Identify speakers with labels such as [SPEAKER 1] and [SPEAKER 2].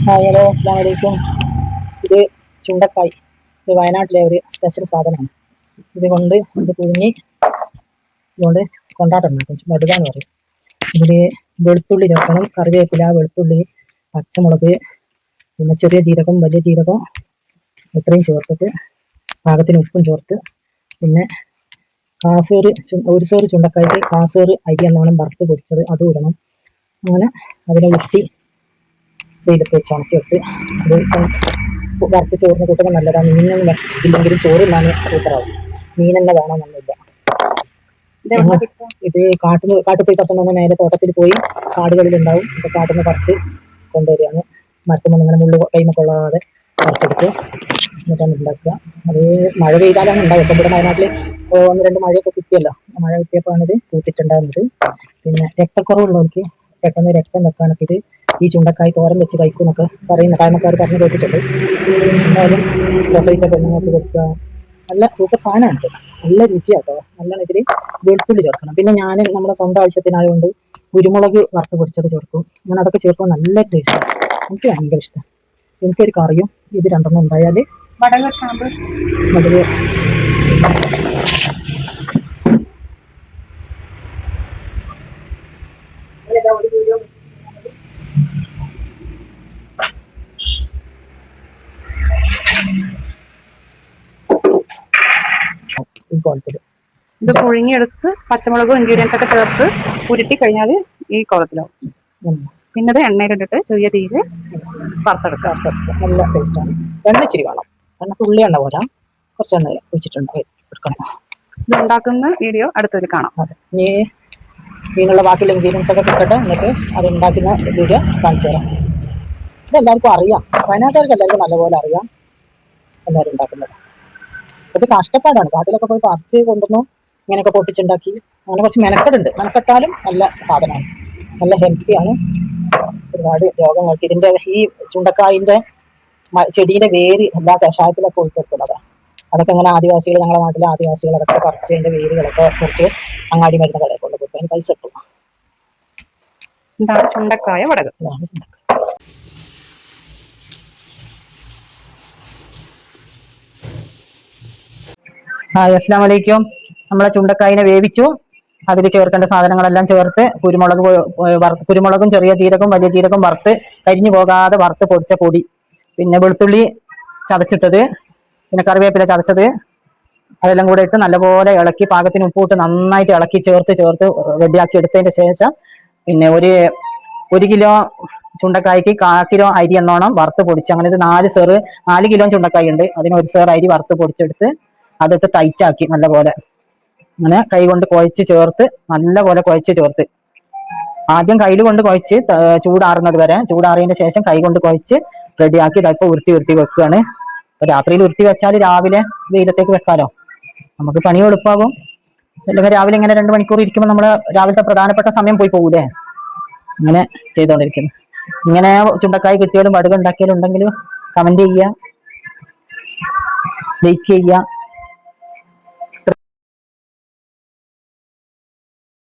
[SPEAKER 1] Hi hello അസ്സാം വലൈക്കും. ഇത് ചുണ്ടക്കായ്. ഇത് വയനാട്ടിലെ ഒരു സ്പെഷ്യൽ സാധനമാണ്. ഇത് പുഴുങ്ങി ഇതുകൊണ്ട് കൊണ്ടാട്ടം ഉണ്ടാക്കും. വടുകാന്ന് പറയും. ഇതിൽ വെളുത്തുള്ളി ചേർക്കണം, കറിവേപ്പില, വെളുത്തുള്ളി, പച്ചമുളക്, പിന്നെ ചെറിയ ജീരകം, വലിയ ജീരകം ഇത്രയും ചേർത്തിട്ട് പാകത്തിന് ഉപ്പും ചേർത്ത്, പിന്നെ ഒരു സേറ് ചുണ്ടക്കായ്ക്ക് കാസേറ് അരി എന്നോണം വറുത്ത് പൊടിച്ചത് അതും ഇടണം. അങ്ങനെ അതിനെ ഉരുട്ടി വെയിലത്ത് വെച്ച് ഉണക്കിയിട്ട് അത് വറുത്ത് ചോറിന് കൂട്ടുമ്പോൾ നല്ലതാണ്. മീനൊന്നും ഇല്ലെങ്കിലും ചോറിനാണ് സൂപ്പറാവും. മീൻ തന്നെ വേണമെന്നൊന്നുമില്ല. ഇത് കാട്ടിൽ പോയി പറിച്ചുകൊണ്ട് നേരെ തോട്ടത്തിൽ പോയി കാടുകളിലുണ്ടാവും. ഇത് കാട്ടിൽ നിന്ന് പറിച്ച് കൊണ്ടുവരികയാണ്. മരത്തുമ്പോൾ ഇങ്ങനെ മുള്ളു കൈമ കൊള്ളാതെ പറിച്ചെടുക്കുക, എന്നിട്ടാണ് ഉണ്ടാക്കുക. അത് മഴ പെയ്താലാണ് ഉണ്ടാവും. ഇപ്പം ഇവിടെ വയനാട്ടിൽ 1-2 മഴയൊക്കെ കിട്ടിയല്ലോ. മഴ കിട്ടിയപ്പോഴാണ് ഇത് പൂത്തിട്ടുണ്ടാകുന്നത്. പിന്നെ രക്തക്കുറവുള്ളവർക്ക് പെട്ടെന്ന് രക്തം വെക്കാനൊക്കെ ഇത് ഈ ചുണ്ടക്കായ് തോരൻ വെച്ച് കഴിക്കും എന്നൊക്കെ പറയുന്ന കാരണക്കാർ പറഞ്ഞു കേട്ടിട്ടുണ്ട്. എന്തായാലും പ്രസവിച്ച പെണ്ണുങ്ങൾക്ക് കൊടുക്കുക. നല്ല സൂപ്പർ സാധനമാണ്. നല്ല രുചിയാട്ടോ. നല്ലോണം ഇതിൽ വെളുത്തുള്ളി ചേർക്കണം. പിന്നെ ഞാൻ നമ്മുടെ സ്വന്തം ആവശ്യത്തിനായതുകൊണ്ട് കുരുമുളക് വറുത്ത് പൊടിച്ചത് ചേർക്കും. അങ്ങനെ അതൊക്കെ ചേർക്കുമ്പോൾ നല്ല ടേസ്റ്റാണ്. എനിക്ക് ഭയങ്കര ഇഷ്ടം. എനിക്കൊരു കറിയും ഇത് രണ്ടെണ്ണം ഉണ്ടായാൽ അതിൽ ഈ കോലത്തിൽ
[SPEAKER 2] ഇത് പുഴുങ്ങിയെടുത്ത് പച്ചമുളകും ഇൻഗ്രീഡിയൻസ് ഒക്കെ ചേർത്ത് ഉരുട്ടി കഴിഞ്ഞാൽ ഈ കോലത്തിലാവും. പിന്നെ ഇത് എണ്ണയിലിട്ടിട്ട് ചെറിയ തീയിൽ വറുത്തെടുക്കുക.
[SPEAKER 1] നല്ല ടേസ്റ്റാണ്. എണ്ണ ഇച്ചിരി വേണം. എണ്ണ തുള്ളി എണ്ണ പോരാ, കുറച്ച് എണ്ണ ഒഴിച്ചിട്ടുണ്ട് എടുക്കണം.
[SPEAKER 2] ഇത് ഉണ്ടാക്കുന്ന വീഡിയോ അടുത്തൊരു കാണാം.
[SPEAKER 1] അതെ, ഇനി മീനുള്ള ബാക്കിയുള്ള ഇൻഗ്രീഡിയൻസ് ഒക്കെ കിട്ടട്ടെ, എന്നിട്ട് അത് ഉണ്ടാക്കുന്ന വീഡിയോ കാണിച്ചു തരാം. ഇതെല്ലാവർക്കും അറിയാം. വയനാട്ടുകാർക്ക് എല്ലാവർക്കും നല്ലപോലെ അറിയാം എല്ലാവരും ഉണ്ടാക്കുന്നത്. കുറച്ച് കഷ്ടപ്പാടാണ്. കാട്ടിലൊക്കെ പോയി പറിച്ച് കൊണ്ടുവന്നു ഇങ്ങനെയൊക്കെ പൊട്ടിച്ചുണ്ടാക്കി. അങ്ങനെ കുറച്ച് മെനക്കെടുണ്ട്. മെനക്കെട്ടാലും നല്ല സാധനമാണ്, നല്ല ഹെൽത്തിയാണ്. ഒരുപാട് രോഗങ്ങൾക്ക് ഇതിൻ്റെ ഈ ചുണ്ടക്കായിൻ്റെ ചെടീൻ്റെ വേര് എല്ലാ കഷായത്തിലൊക്കെ ഉൾപ്പെടുത്തുന്നതാണ്. അതൊക്കെ ഇങ്ങനെ ആദിവാസികൾ, ഞങ്ങളുടെ നാട്ടിലെ ആദിവാസികൾ അതൊക്കെ പറിച്ച് അതിൻ്റെ വേരുകളൊക്കെ കുറച്ച് അങ്ങാടി മരുന്ന് കടയിൽ കൊണ്ട് കൊടുക്കും. അതിന് പൈസ കിട്ടും.
[SPEAKER 2] ഇതാണ് ചുണ്ടക്കായ വടക്.
[SPEAKER 1] ഇതാണ് ചുണ്ടക്കായ. ഹായ് അസ്സലാമു അലൈക്കും. നമ്മളെ ചുണ്ടക്കായിനെ വേവിച്ചു. അതിൽ ചേർക്കേണ്ട സാധനങ്ങളെല്ലാം ചേർത്ത് കുരുമുളകും ചെറിയ ജീരകവും വലിയ ജീരകവും വറുത്ത് കരിഞ്ഞു പോകാതെ വറുത്ത് പൊടിച്ച പൊടി, പിന്നെ വെളുത്തുള്ളി ചതച്ചിട്ടത്, പിന്നെ കറിവേപ്പില ചതച്ചത്, അതെല്ലാം കൂടെ ഇട്ട് നല്ലപോലെ ഇളക്കി പാകത്തിന് ഉപ്പിട്ട് നന്നായിട്ട് ഇളക്കി ചേർത്ത് റെഡിയാക്കി എടുത്തതിന് ശേഷം പിന്നെ ഒരു കിലോ ചുണ്ടക്കായ്ക്ക് 1/4 കിലോ അരി എന്നോണം വറുത്ത് പൊടിച്ച്, അങ്ങനെ ഇത് 4 കിലോ ചുണ്ടക്കായ ഉണ്ട്. അതിന് 1 സേർ അരി വറുത്ത് പൊടിച്ചെടുത്ത് അതിട്ട് ടൈറ്റാക്കി നല്ലപോലെ അങ്ങനെ കൈ കൊണ്ട് കുഴച്ച് ചേർത്ത് നല്ലപോലെ കുഴച്ച് ചേർത്ത് ആദ്യം കയ്യിൽ കൊണ്ട് കുഴച്ച് ചൂടാറുന്നത് വരെ, ചൂടാറിയതിന് ശേഷം കൈ കൊണ്ട് കുഴച്ച് റെഡിയാക്കി ഇതൊക്കെ ഉരുട്ടി വെക്കുകയാണ്. രാത്രിയിൽ ഉരുട്ടി വെച്ചാൽ രാവിലെ വെയിലത്തേക്ക് വെക്കാലോ, നമുക്ക് പണി എളുപ്പമാകും. അല്ലെങ്കിൽ രാവിലെ ഇങ്ങനെ 2 മണിക്കൂർ ഇരിക്കുമ്പോൾ നമ്മൾ രാവിലത്തെ പ്രധാനപ്പെട്ട സമയം പോയി പോകൂലേ. അങ്ങനെ ചെയ്തുകൊണ്ടിരിക്കുന്നു. ഇങ്ങനെ ചുണ്ടക്കായ് കിട്ടിയാലും വടുക ഉണ്ടാക്കിയാലും ഉണ്ടെങ്കിൽ കമന്റ് ചെയ്യുക, ലൈക്ക് ചെയ്യുക.